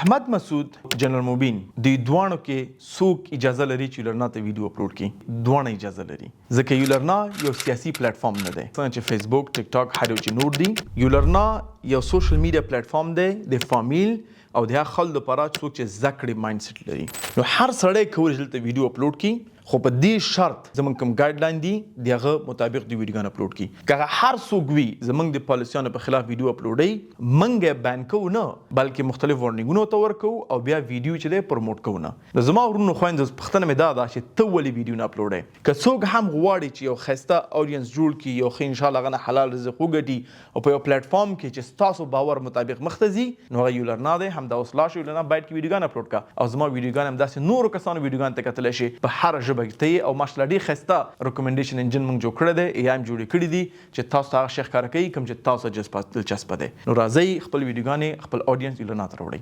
احمد مسعود جنرال مبین د دوانو کې څوک اجازه لري چې یولرنا ته ویډیو اپلوډ کړي؟ دوانه اجازه لري، ځکه یولرنا یو سیاسي پلیټ فارم نه دی څنګه چې فیسبوک، ټیک ټاک، هر یو چې نور دي. یولرنا یو سوشل میډیا پلیټ فارم دی د فامیل او د هغه خلکو لپاره څوک چې زده کړې مایند سیټ لري. نو هر سړی کولی شي دلته ویډیو اپلوډ کړي، خو په دې شرط زمونږ کوم ګایډ لاین دي د هغه مطابق د ویډیوګانو اپلوډ کړي. که هر څوک وي زمونږ د پالیسیانو په خلاف ویډیو اپلوډوي، موږ یې بین کوو نه، بلکې مختلف وارنینګونه ورته ورکوو او بیا ویډیو چې دی پروموټ کوو نه. نو زما ورونو خویندو پوښتنه مې دا ده چې ته ولې ویډیو نه اپلوډوې؟ که څوک هم غواړي چې یو ښایسته اودینس جوړ کړي، یو ښه انشاءالله هغه نه حلال رزق وګټي او په یو پلیټ فارم کې چې ستاسو باور مطابق مخ ته ځي، نو هغه یولرنا دی. همدا اوس لاړ شئ یولرنا باید کې ویډیوګان اپلوډ کړه او زما ویډیوګان هم داسې نورو کسانو ویډیوګانو ته کتلی شي په هره ژبه کې ته او ماشاءالله ډېر ښایسته ریکمنډیشن انجن موږ جوړ کړی دی، اے آی ام جوړې کړي دي چې تاسو ته هغه شی ښکاره کوي کوم چې تاسو دلچسپه ده. نو راځئ خپل ویډیوګانې خپل اودینس یولرنا ته راوړئ.